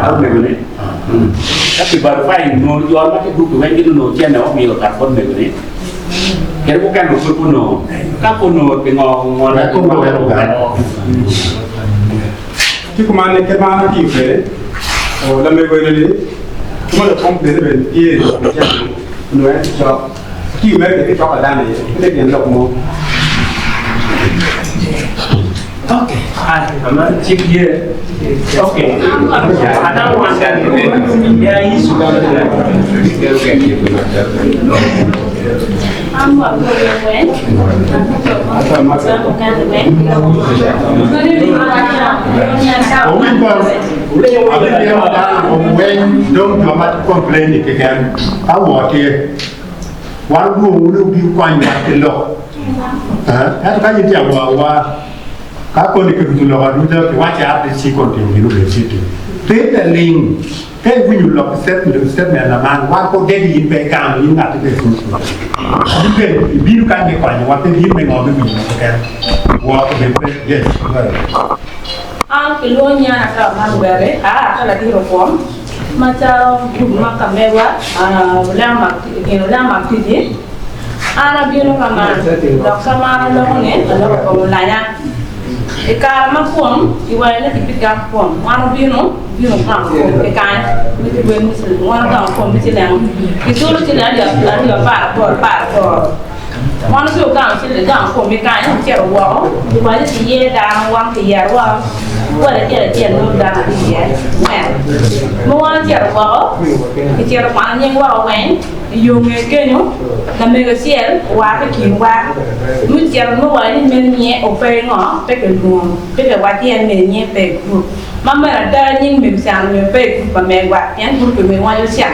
không này đấy các bị bật phải nó gió bắt cái bút của anh cái nó trên nó bị ở cả con này đấy cái nó can của con nổ các con nổ cái ngò là con nổ chứ không ăn cái ba cái gì thế làm mấy người đấy chúng ta không thể bên kia nói cho kêu mấy cái cho ở đây này cái tiền lộc một ok I'm not cheap here okay ada orang kan dia ini sudah I'm not going to win. I'm not going to win. Don't come at complain again. I walk here. One room will be quite like the law. That's why you tell các con đi cùng lò đúng chưa? Thì quá chả để chỉ còn tìm hiểu được gì thế là linh cái ví dụ lò set này là mang qua con đen đi về cam đi ngắt cái gì đi về ví dụ cái này quan trọng cái gì mình ngồi mình cái qua cái bên yes cái lúa nhà là cái Bagwere cái là cái rau phom mà cho dùng mà cầm về quá làm mặc cái gì là biết nó làm đọc sama nó này nó có Olanya cái mà phom thì vậy là cái phom mà nó biết nó làm cái cái bên mình nó làm phom mình chỉ làm cái số nó chỉ là được ba mà nó chịu làm chỉ là làm phom cái nó chịu quá thì vậy thì dễ đang quăng thì dễ quáว่าจะเจียนนู่นด้านนี้แม่เมื่อวานเจียนว่าเจียนว่ายังว่าเอาไว้อยู่เงี้ยเกี่ยนู้แต่เมื่อเสียว่าไปขิงว่ามุ่งเจียนเมื่อวานนี่มันเนี่ยเอาไปเนาะไปเกิดดวงไปเกิดว่าเจียนเนี่ยไปพูดมันไม่ได้ยิ่งมีเสียงมีไปแบบแมงว่ายังพูดถึงแมงว่าอยู่เสียง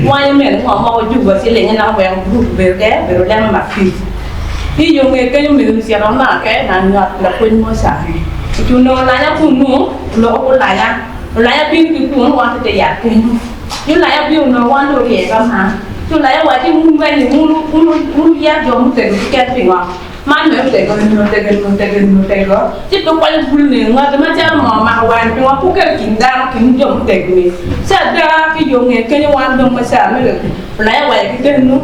ว่ายังเหมือนหัวมออยู่กับเสียงเนี่ยเราแหวงพูดเบลแกเบลแรงมันแบบที่อยู่เงี้ยเกี่ยนู้มีเสียงร้องมากแค่นั้นเงาแล้วคนมั่วสายchú nó là nhá phun nụ lỗ của lại nhá pin cái cuốn quan thì đẹp kinh chú lại pin nó quan đồ đẹp lắm hả chú lại qua cái mua về thì mua giá giống tiền cái tiền mà mai nữa tiền có chứ tôi quay phun liền mà tôi chơi mà hoàn tôi phun cái kín đa kín giống tiền này sao ra cái dùng này cái quan đồng mà sao mới được lại qua cái tên nó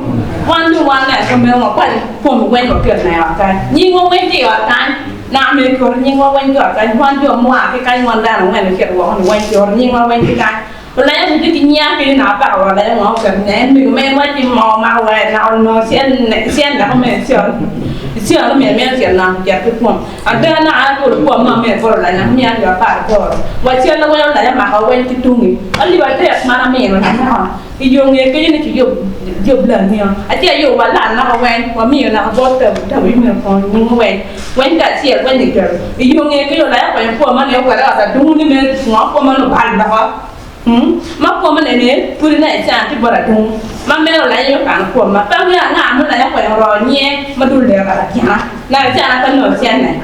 quan đồ quan này còn bây mà quay phun một quen một kiểu này ở cái nhưng không quen gì ở cái nam mình còn nhưng mà quen kiểu cái quan chỗ mua cái ngon ra nó quen kiểu của nó quen kiểu nhưng mà quen cái lấy một cái nhà cái nào bảo là lấy một cái nén mình men quay tìm mò mà về nào sen là không mẹ sen nó mẹ sen nào chặt cái cuộn anh đây là cái cuộn mà mẹ vừa lại làm nhà rồi phải rồi và sen nó quen lại mà họ quen cái tung anh đi vào thế mà làm mẹ mà nó cái dùng cái này chỉ dùng lần nhiều anh chỉ dùng vào lần nó quen và mẹ nó vô từ mẹ còn nhưng mà quen cả sen quen được rồi cái dùng cái lấy phải cuộn mà nếu phải là tung như mẹ ngó cuộn mà nó bàn đó mà cuộn mà này phụ nữ này chả thì bỏ ra tung mà mẹ lại những cái cuộn mà bao nhiêu ngàn mới lại phải rồi nhé mà đủ lẹ cả là chả này chả là con nổi sen này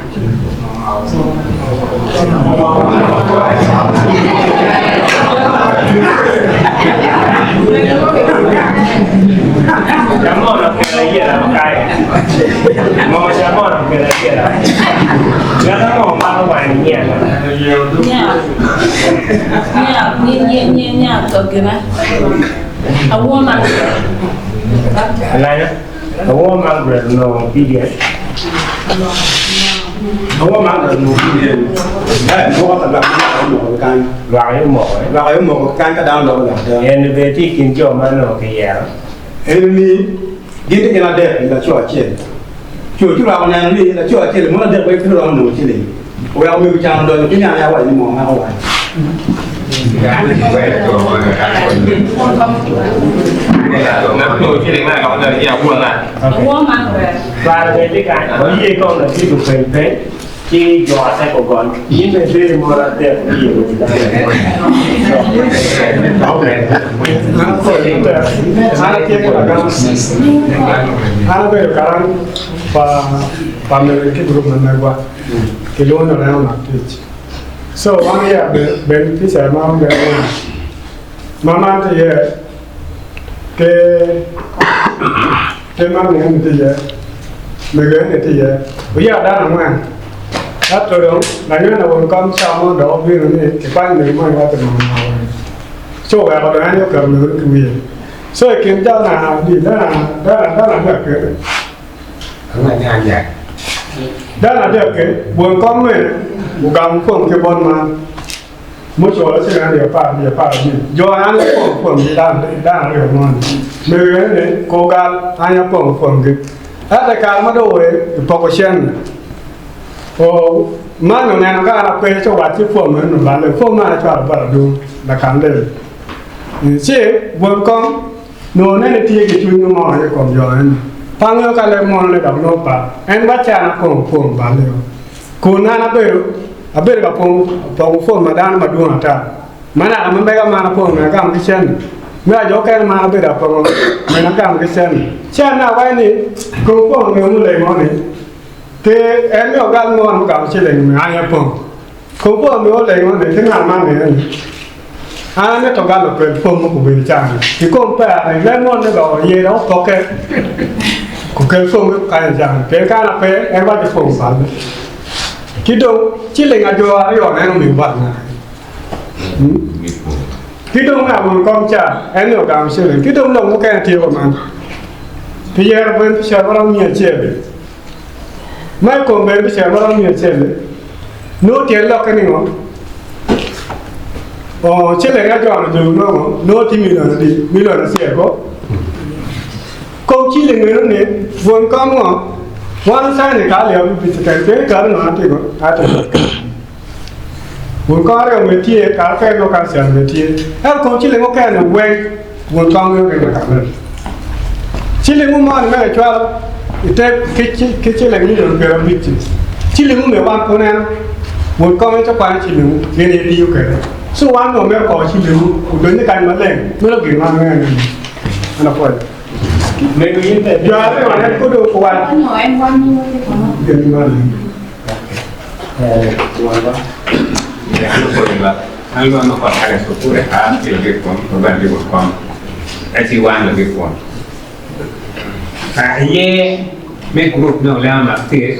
Cảm ơn là cái gì là một cái ngồi cảm ơn là cái gì là nó ngồi bao ngoài nhà tôi kia này ông mà này đó ông mang về nó PDM không mang được một cái gì đấy không có tập một cái loại một cái download là em về thì kinh cho mà nó cái gì em đi cái là đẹp là cho chuyện chủ là này đi là cho chuyện muốn là đẹp với cái đó nổi chứ gì ôi ông yêu chàng rồi cái nhà vậy nhưng mà không phải nó tôi cái này là gọi là gì buồn à và về cái bởi vì con là cái thuộc về thế chỉ dọa sai của con những cái gì mà là đẹp gì của chúng ta Halo về sekarang pamer cái group này qua cái luôn là nào so one year bên phía sau mama thì cái mama này thì mấy cái này thì bây giờ đã làm ăn Atau dong, nanya nak bukan sama dong, biar ni kepan ni mana ada mana. So kalau nanya kalau kami, so kita nak di dah nak ke. Không phải ăn vậy. Dah nak ke, bukan kami, bukan pun ke bon man. Muncul lah sekarang dia apa ni. Jualan pun dah ada mana. Mereka ni kogal hanya pun ke. Ada kalau ada population. Oh, mana yang nak ada pergi coba cipu mana, balik pun mana coba beradu, dah kandel. Si bukan, nona ni tiga cuma mana yang kau jalan. Panggil kalau mana dah berapa, baca nak pun balik. Kuna nak aber kapong pun madan madua ta. Mana mereka mana pun mereka mungkin. Mereka jokan mana aber apa mereka mungkin. Cina awal ni kapong mereka mulai mana. Thì em có gan ngon cả chỉ là người ai không có mấy cái này thế nào mà này anh ấy trong gan là quyền phong của mình chàng thì con bé này lên ngon nó bảo gì đó có cái phong cái chàng cái là bé em bắt được phong phản cái đâu chỉ là người cho ai ở đây nó mình vận cái đâu là một con cha em có cảm chỉ là cái đâu là một cái thiêu mà thì giờ bên sẽ có nhiều chuyện mai còn về sẽ có nhiều chuyện nốt tiền lọc cái này không chỉ là cái chỗ này dùng nó nốt thì mình là sẽ có công chỉ là người này vốn công mà vốn sai này cả liệu bị cái cả nó thì có vốn có cái người thiê cả cái nó cả sản người thiê em công chỉ là một cái này quen vốn công cái này cả rồi chỉ là một món này cho cái chỉ là những điều về làm việc chỉ là một người bạn của em một con cho quan chỉ là cái này đi cái số quan của em có chỉ là một đến cái cảnh mà lên nó là kiểu mà nghe nó phải Mấy cái này giờ cái mà em có được quan anh hỏi em quan như thế nào cái gì mà Anh luôn nó còn hai cái số phụ đấy hả? Thì cái con bạn đi một con, cái chi quan là cái con. Ye mấy group nào làm mà thì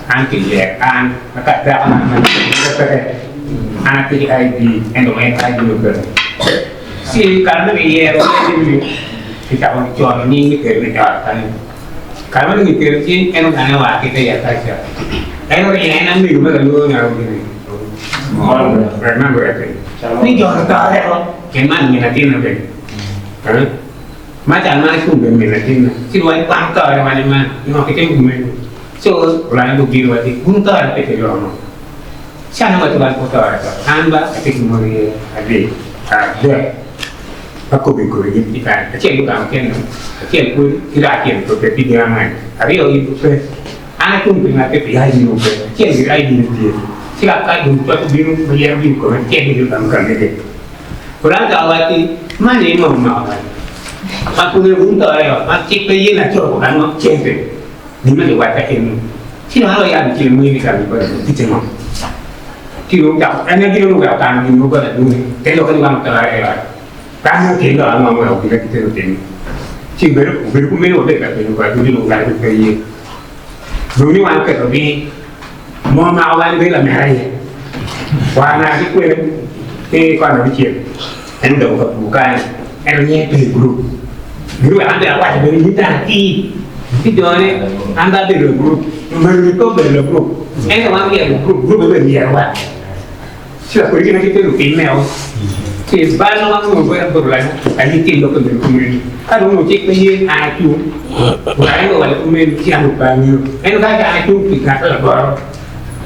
anh chỉ dạy anh các bạn mình anh thì ID anh đồng anh ID được si karena dia kita orang jual ni kita berjual kan karena ni kita sih anh orang awak kita ya saja anh orang yang anh ambil juga dulu yang begini remember it ni jual tak ada keman ni nanti nanti kan macam mana pun bermain si luar kuang kau yang mana yang kita bermain so orang itu biru itu pun kau ada kita jual siapa nama tuan kau amba kita mari ada aku berkulit kita cek juga mungkin cek pun tidak cek tu tapi dia ramai ada itu se anak pun pernah terpilih ini mungkin cek dia ini dia silakan untuk aku biru beliau biru kau cek dia dalam kan dia orang tahu itu mana yang mau aku ni pun tak ada, macam ni nak cuba kan macam tu. Di mana buat tak ini? Sini kalau yang ciri mui ni kami buat di tengah. Ciri tak, ane ciri lu kan ni lu buat tu ni. Kalau kan orang tak ada, kan kita orang mau kita tu ni. Ciri beru menu ada kat tu buat tu ni lu kan tu ni. Dulu ni orang kata ni, mau orang ni lah merah. Warna ni kau nak bikin, ane dah bukan. Anh nghe từ group anh đã quay về những trang khi cái chỗ này anh đã từ group mình có từ group anh không ăn nghe group với nhiều quá chứ là cái này cái từ tiếng mèo thì ba nó ăn ngồi với anh tôi lại anh đi tìm được từ mình anh đúng một chiếc cái gì ai chú lại nó gọi là mình chỉ ăn được bao nhiêu anh nói cái ai chú thì khác là có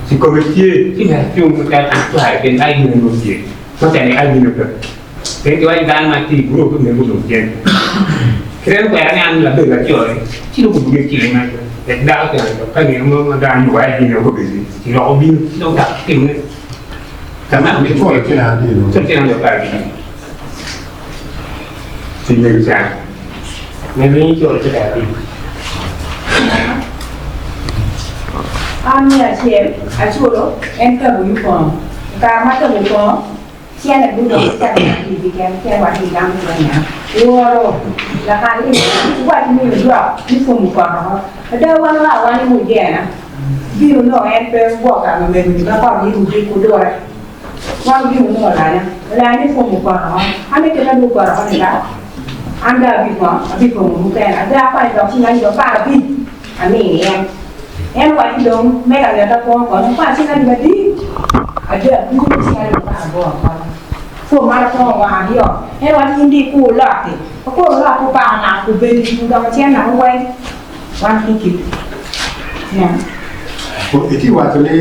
thì còn cái kia cái này chung cái ăn phải bên ai người một gì có thể này ai được thế thì anh đang mati guru tu memang belum jadi. Kira kira anh là được là chơi, chỉ đâu cũng biết chuyện này. Để đào thì cái gì mà đang nuôi gì đâu có cái gì, chỉ lo bill đâu đặt tiền này. Cảm ơn mình phơi cái nào đi, chắc chắn được cái gì. Thì mình sao? Mấy chỗ cái này đi. anh là chị Acholi em cần một phòng, cả mắt cần một phòng. Chia là đu đủ chia thì cái chia quả thì làm được nhá. Rồi là cái gì cũng quả thì mình được, đi cùng một quả đó. Ở đâu ăn là ăn một ghẻ nè. Ví dụ nó em về bỏ cả mà mình đã còn đi đủ đi cũng được. Qua ví dụ nó là như không một quả đó, anh ấy cái là một quả đó này đó. Anh đã bị phòng một cái là ra phải đó xin anh đó phải đi. Anh này em gọi đi đâu, mẹ là người ta con có nó phải xin anh đi đi. Ở đây cũng không xin anh được phải bỏ con. Phụ mà là con hòa đi rồi, em gọi đi cù lọt thì, có cù lọt cù bà nào cù bên thì chúng ta chen nào quay, quan khi kịp. Nè. Itu waktu ni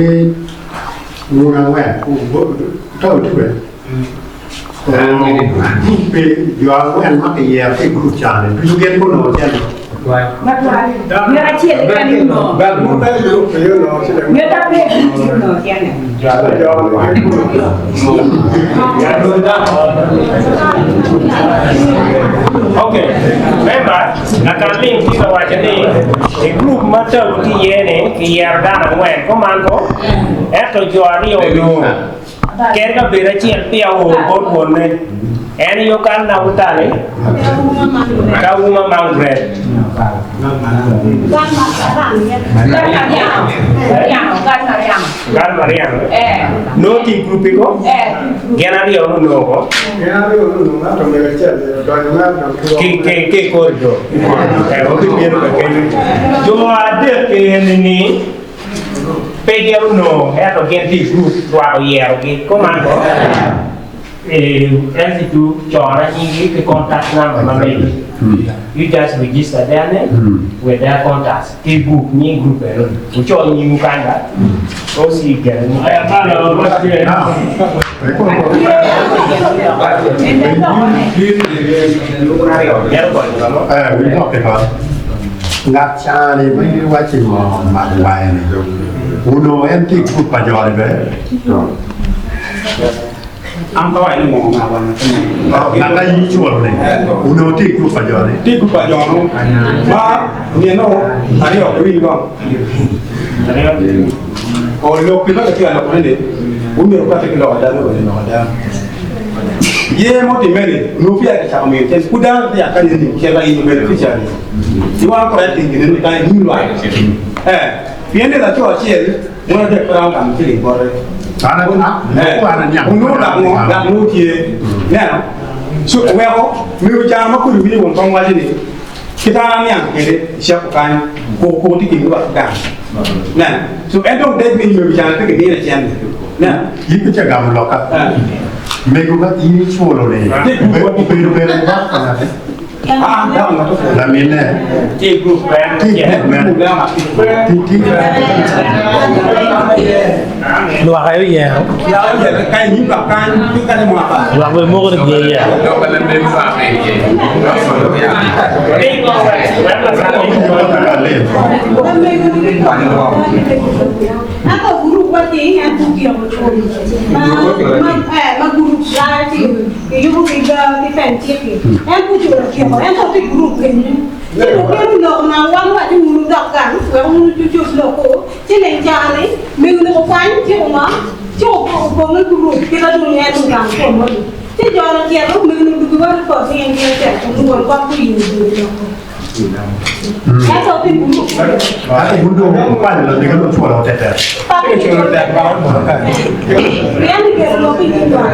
orang wan, tahu tu kan? Pe jual wan mak iya pe grup jalan. Tu juga pun orang jalan. Batwa, dia ada ciri kan itu. Baru dah dulu dia no sedang. Dia tak boleh itu no tiada. Okay, memang nak kami kita wajib ni, grup macam kita ni, kita ada orang kau mangko, jual ni orang, kita beri ciri piau bot ni, ini yokan nak utara ni, kau memang berat. Gan Mariam. No ti grup ko? Gena dia ono no ko. Ke ko do. O ti biero ke ni. Jo ade ke ni PDM no, to gen ti grup wa o yero ke ko man ko. Institute chora the contact number maybe. You just register their name with their contacts. They book me group which all in Uganda. Go see again. I am what's here now. We talk about ngắt cha đi mấy quá trình mà ngoài này uno em thích chụp vào giò này về Am kau ini mau ngawan. ngắt cái gì chuột này uno thích chụp vào giò này Ti ku pa jono. Ma ni no ari o wi go. O lo pi ba ti ala ko ne. U mi ro ka te lo da no da. Ye mo ti meri no fi a ka me te ku da ya ka ni ke ba ni meri fi cha ni. Ti wa ko ra ti ni ka ni lo ai. Viene da cho chi mo na de pra ka mi ti ko re. Ana ana nyam. Unu da no ti ne. So we ho mi ro cha ma ku ni won kon wa ni. Kita ni ang kere siap kan ko ti ki ba ka. Nè, so em don't date me mi cha te ki ni na chen. Nè, yi ku cha gam lo ka me ku ka ini chuột rồi này be ba da ma to. la mine Ti group band. ti men ti Luar kayu ya. Ya ya ka ni ba kan tu ka ni mo ba. Luar kayu mau ke dia ya. Ni ko wa. Ako guru pati yang tu kira macam ma guru lah ti you kita defensive em cũng chịu được kiểu em không thích group cái như cái lộ nào quan lại thì group đọc cả phải không chịu lộ cổ chứ này cha đấy mình nó có quán chứ không á chứ không cái group cái đó dùng nghe dùng làm của mình chứ cho nó kia lúc mình được cái phần thì em kia sẽ không muốn quan quy gì em sau khi group Ada gundu pan lo dengan lo chuột lo tete tapi kalau tak mau dia ni kalau lo pergi luar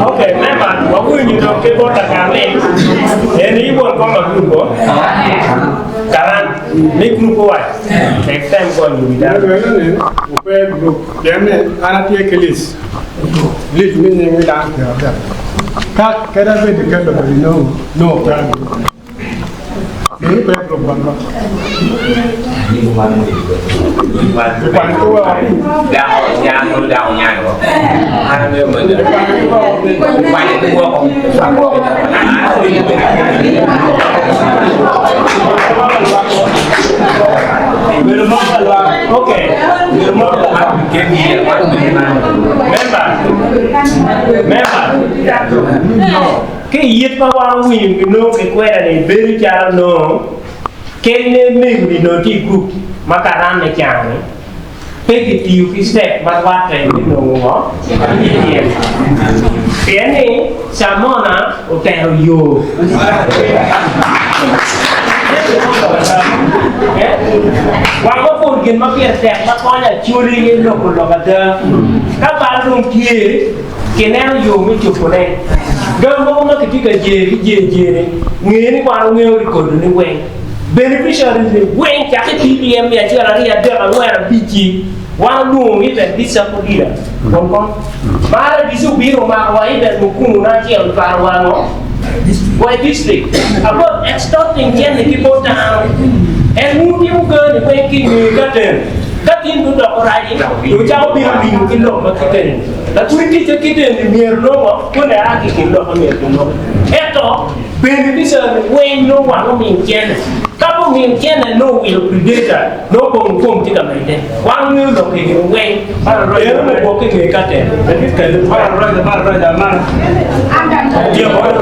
Okay, memang waktu ni tu kita tak kami. Ini buat kau grup ko. Karena ni grup ko. Next time kau ni Da dah. ga ne u pe group dem ne ana ti ke list. List ni ni da ya. Ka da be de ka do no ka. Ni pe group ban ba. Quan tu wa. Đào nhà nữa. Hai người mình quay cái mua không? Okay. Memang. Cái yết mà vào nguyên cái nô cái quay này bên cha nô cái nên mình đi nô thì group mà cả năm này chàng này cái tiêu cái step mà qua cái nô ngó cái này sao mà na ở cái hồ Wang có phun kiến mà biệt đẹp mà coi là chưa đi lên lục của lục các bạn dùng kia cái này nó dùng cái chụp của này gom nó cái gì này nghe đi qua nó nghe đi còn nó quen beneficiary thì quen chắc cái PDM bây giờ là đi được là quen là PG wang luôn cái về đi sao đi là con mà là Gisu biro mà quay về một cung nó chỉ ở vào wang nó quay district about extorting trên thì people down em muốn cái cơ thì quen kinh người các team tụi đọc ra đi tụi cháu biết mình cái lỗ mà cái tiền là tụi cái tiền thì nhiều lỗ mà con này cái tiền lỗ mà nhiều lỗ hết đó beneficiary quen nó quản nó miền trên các bộ miền trên này nó bị predator nó cùng chỉ cần này đây quang như lỗ thì quen rồi nó một cái nghề cá tiền để biết cái rồi mà